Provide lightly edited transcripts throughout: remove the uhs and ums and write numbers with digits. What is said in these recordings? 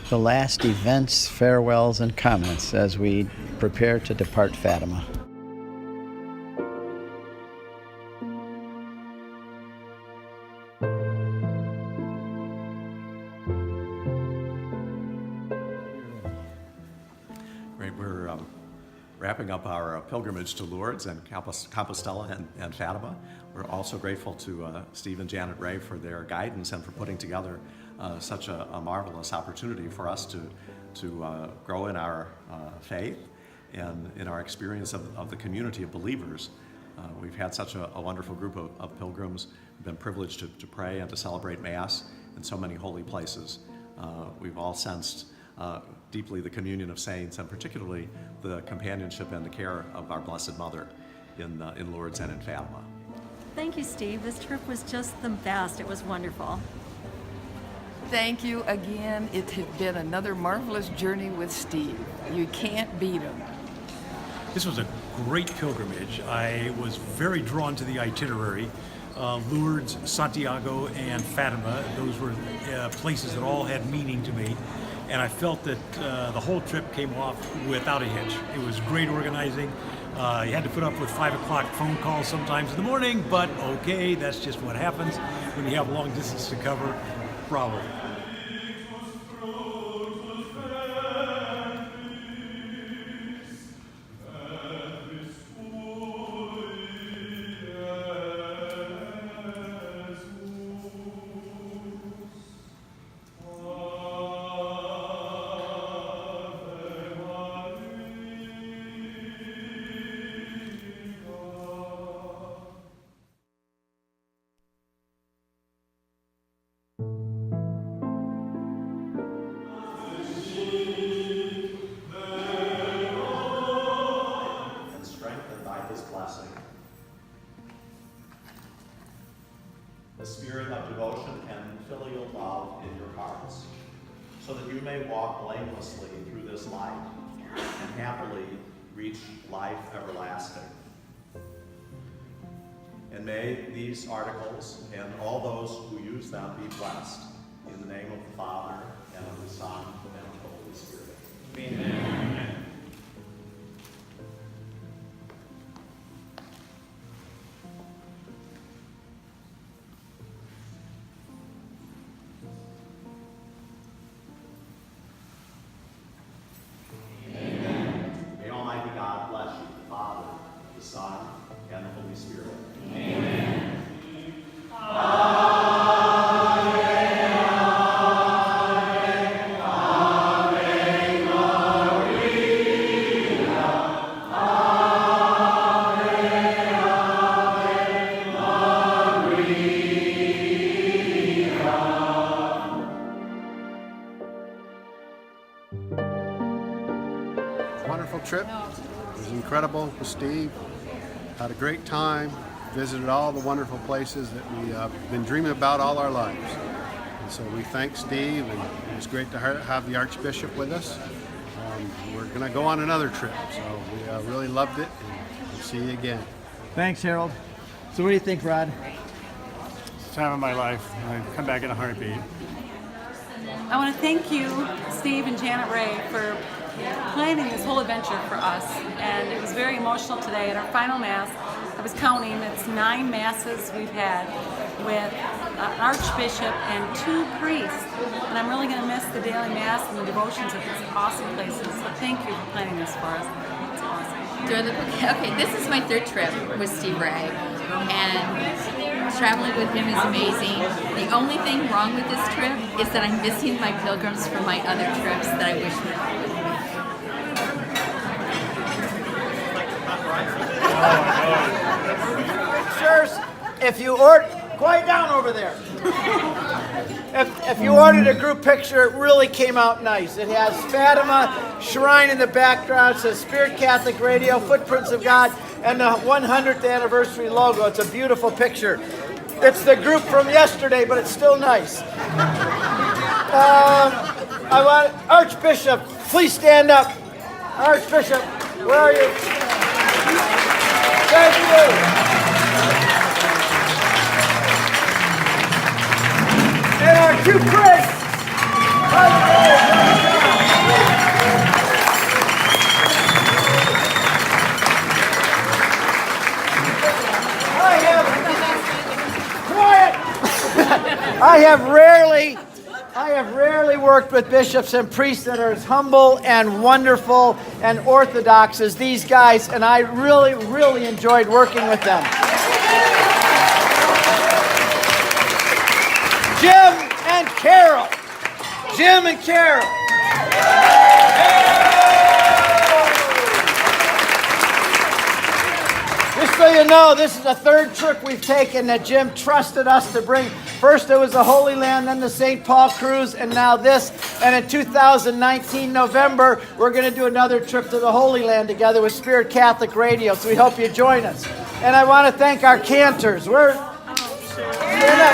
the last events, farewells, and comments as we prepare to depart Fatima. We're wrapping up our pilgrimage to Lourdes and Compostela and Fatima. We're also grateful to Steve and Janet Ray for their guidance and for putting together such a marvelous opportunity for us to grow in our faith and in our experience of the community of believers. We've had such a wonderful group of pilgrims. We've been privileged to pray and to celebrate Mass in so many holy places. We've all sensed deeply the communion of saints, and particularly the companionship and the care of our Blessed Mother in Lourdes and in Fatima. Thank you, Steve. This trip was just the best. It was wonderful. Thank you again. It has been another marvelous journey with Steve. You can't beat him. This was a great pilgrimage. I was very drawn to the itinerary. Lourdes, Santiago, and Fatima. Those were places that all had meaning to me. And I felt that the whole trip came off without a hitch. It was great organizing. You had to put up with 5 o'clock phone calls sometimes in the morning, but okay, that's just what happens when you have long distance to cover. Bravo. The spirit of devotion and filial love in your hearts, so that you may walk blamelessly through this life and happily reach life everlasting. And may these articles and all those who use them be blessed in the name of the Father, and of the Son, and of the Holy Spirit. Amen. Wonderful trip. It was incredible with Steve. Had a great time. Visited all the wonderful places that we've been dreaming about all our lives. And so we thank Steve, and it was great to have the Archbishop with us. We're going to go on another trip, so we really loved it, and we'll see you again. Thanks, Harold. So what do you think, Rod? It's the time of my life. I'd come back in a heartbeat. I want to thank you, Steve and Janet Ray, for planning this whole adventure for us. And it was very emotional today. At our final Mass, I was counting, it's 9 Masses we've had with an Archbishop and 2 priests. And I'm really going to miss the daily Mass and the devotions of these awesome places. So thank you for planning this for us. It's awesome. Okay, this is my 3rd trip with Steve Ray, and traveling with him is amazing. The only thing wrong with this trip is that I'm missing my pilgrims from my other trips that I wish were with me. Sirs, if you order, quiet down over there. If you ordered a group picture, it really came out nice. It has Fatima shrine in the background, it says Spirit Catholic Radio, Footprints of God, and the 100th anniversary logo. It's a beautiful picture. It's the group from yesterday, but it's still nice. I want Archbishop, please stand up. Archbishop, where are you? Thank you. And our 2 priests. I have rarely worked with bishops and priests that are as humble and wonderful and orthodox as these guys, and I really, really enjoyed working with them. Jim and Carroll. Jim and Carroll. Just so you know, this is the third trip we've taken that Jim trusted us to bring. First it was the Holy Land, then the St. Paul cruise, and now this. And in 2019, November, we're going to do another trip to the Holy Land together with Spirit Catholic Radio, so we hope you join us. And I want to thank our cantors. Stand up,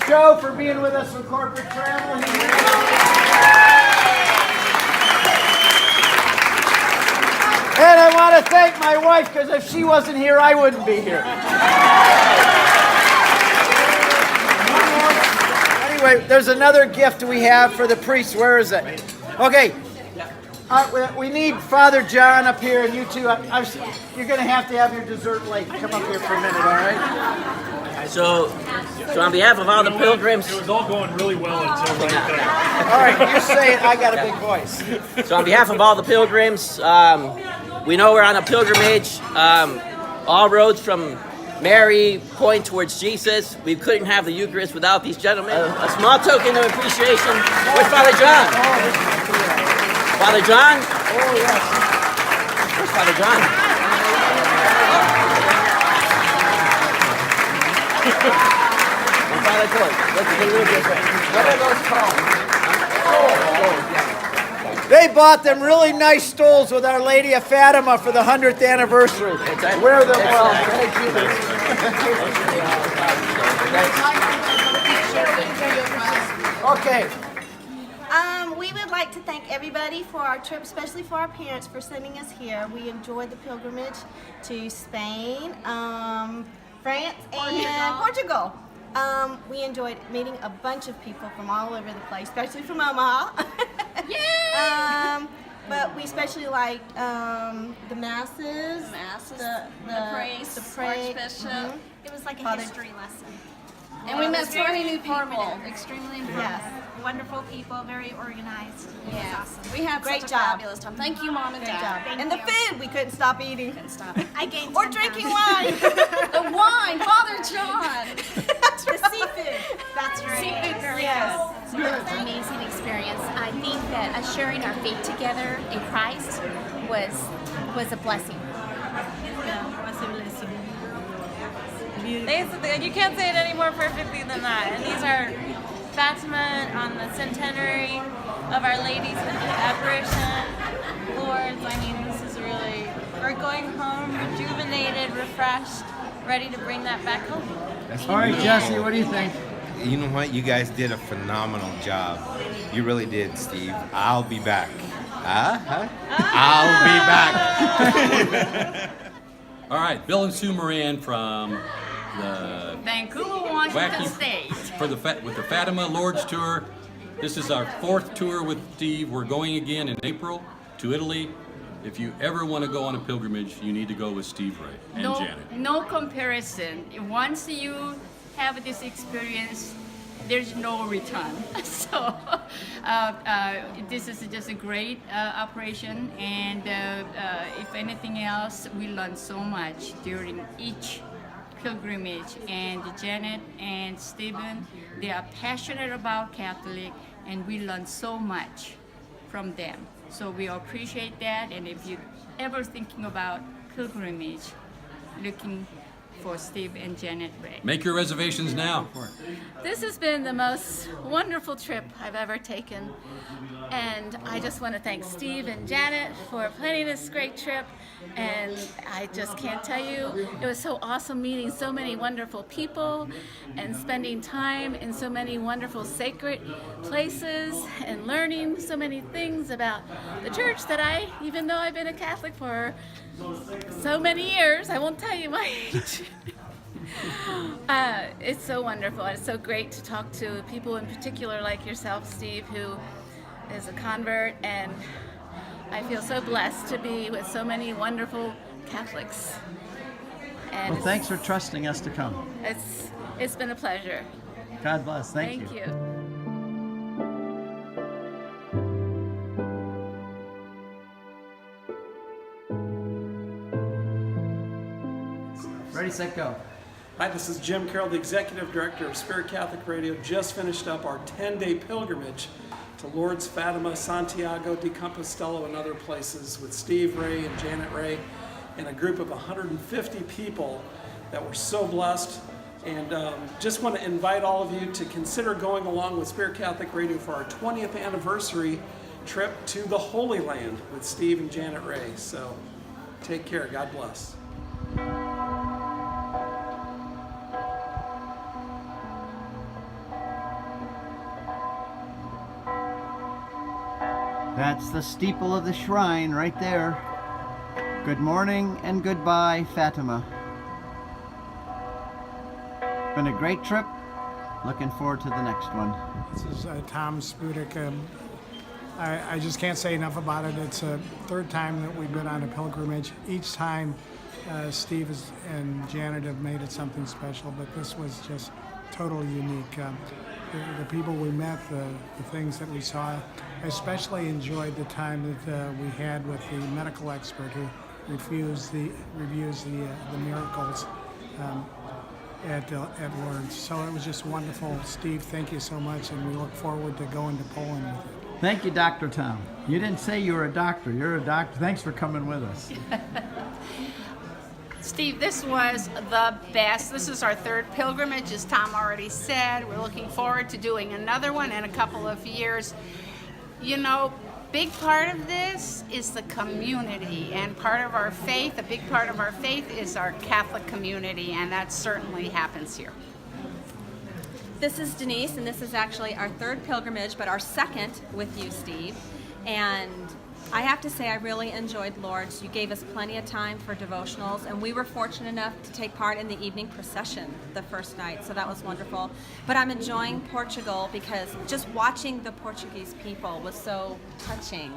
Joe for being with us from corporate travel. And I want to thank my wife, because if she wasn't here, I wouldn't be here. Anyway, there's another gift we have for the priests. Where is it? Okay. We need Father John up here, and you two. You're going to have your dessert late. Come up here for a minute, all right? So on behalf of all the pilgrims... It was all going really well until right there. All right, you say it, I got a big voice. So on behalf of all the pilgrims, we know we're on a pilgrimage. All roads from Mary point towards Jesus. We couldn't have the Eucharist without these gentlemen. A small token of appreciation. Where's Father John? Father John? Oh, yes. Where's Father John? Father George. What are those called? They bought them really nice stoles with Our Lady of Fatima for the 100th anniversary. Wear them well. Thank you. Okay. We would like to thank everybody for our trip, especially for our parents for sending us here. We enjoyed the pilgrimage to Spain, France, and Portugal. We enjoyed meeting a bunch of people from all over the place, especially from Omaha. But we especially liked the masses, the priest, Archbishop. It was like a history lesson. And we met so many new people. Extremely informative. Yes. Wonderful people, very organized. Yeah. It was awesome. We had Great such a job. fabulous time. Thank you, Mom and Great Dad. job. And Thank the you. food, we couldn't stop eating. I gained Or 10 drinking pounds. wine. The wine, Father John. The seafood. That's right. Seafood, very yes. good. It was an amazing experience. I think that us sharing our faith together in Christ was a blessing. Yeah, it was a blessing. You can't say it any more perfectly than that. And these are Fatima on the centenary of Our Lady's apparition. Lords, I mean, this is really, we're going home rejuvenated, refreshed, ready to bring that back home. All right, Jesse, what do you think? You know what? You guys did a phenomenal job. You really did, Steve. I'll be back. I'll be back. All right, Bill and Sue Moran from the Vancouver, Washington Wacky State. with the Fatima Lord's Tour. This is our 4th tour with Steve. We're going again in April to Italy. If you ever want to go on a pilgrimage, you need to go with Steve Ray and Janet. No comparison. Once you have this experience, there's no return. So this is just a great operation, and if anything else, we learned so much during each pilgrimage. And Janet and Stephen, they are passionate about Catholic, and we learned so much from them. So we appreciate that, and if you're ever thinking about pilgrimage, looking for Steve and Janet Ray. Make your reservations now. This has been the most wonderful trip I've ever taken, and I just want to thank Steve and Janet for planning this great trip, and I just can't tell you, it was so awesome meeting so many wonderful people and spending time in so many wonderful sacred places and learning so many things about the church that even though I've been a Catholic for so many years, I won't tell you my age. It's so wonderful. It's so great to talk to people in particular like yourself, Steve, who is a convert, and I feel so blessed to be with so many wonderful Catholics. And Well, thanks for trusting us to come. it's been a pleasure. God bless. Thank you. Thank you. Ready, set, go. Hi, this is Jim Carroll, the Executive Director of Spirit Catholic Radio. Just finished up our 10-day pilgrimage to Lourdes, Fatima, Santiago de Compostela, and other places with Steve Ray and Janet Ray, and a group of 150 people that were so blessed. And just want to invite all of you to consider going along with Spirit Catholic Radio for our 20th anniversary trip to the Holy Land with Steve and Janet Ray. So take care. God bless. That's the steeple of the shrine right there. Good morning and goodbye, Fatima. Been a great trip. Looking forward to the next one. This is Tom Spudik. I just can't say enough about it. It's a third time that we've been on a pilgrimage. Each time Steve and Janet have made it something special, but this was just totally unique. The people we met, the things that we saw. I especially enjoyed the time that we had with the medical expert who reviews the miracles at Lourdes. So it was just wonderful. Steve, thank you so much, and we look forward to going to Poland with it. Thank you, Dr. Tom. You didn't say you were a doctor. You're a doctor. Thanks for coming with us. Steve, this was the best. This is our third pilgrimage, as Tom already said. We're looking forward to doing another one in a couple of years. You know, big part of this is the community, and part of our faith, a big part of our faith is our Catholic community, and that certainly happens here. This is Denise, and this is actually our third pilgrimage, but our second with you, Steve. And I have to say I really enjoyed Lourdes. You gave us plenty of time for devotionals, and we were fortunate enough to take part in the evening procession the first night, so that was wonderful. But I'm enjoying Portugal because just watching the Portuguese people was so touching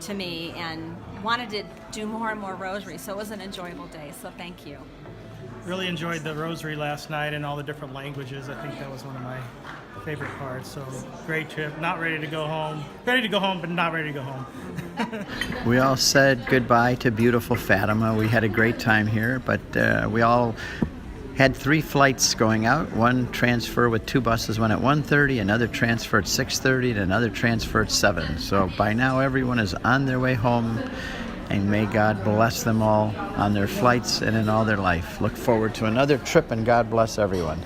to me, and wanted to do more and more rosaries, so it was an enjoyable day, so thank you. Really enjoyed the rosary last night and all the different languages. I think that was one of my favorite parts. So great trip. Not ready to go home. Ready to go home, but not ready to go home. We all said goodbye to beautiful Fatima. We had a great time here, but we all had 3 flights going out. One transfer with 2 buses went at 1:30, another transfer at 6:30, and another transfer at 7. So by now everyone is on their way home, and may God bless them all on their flights and in all their life. Look forward to another trip, and God bless everyone.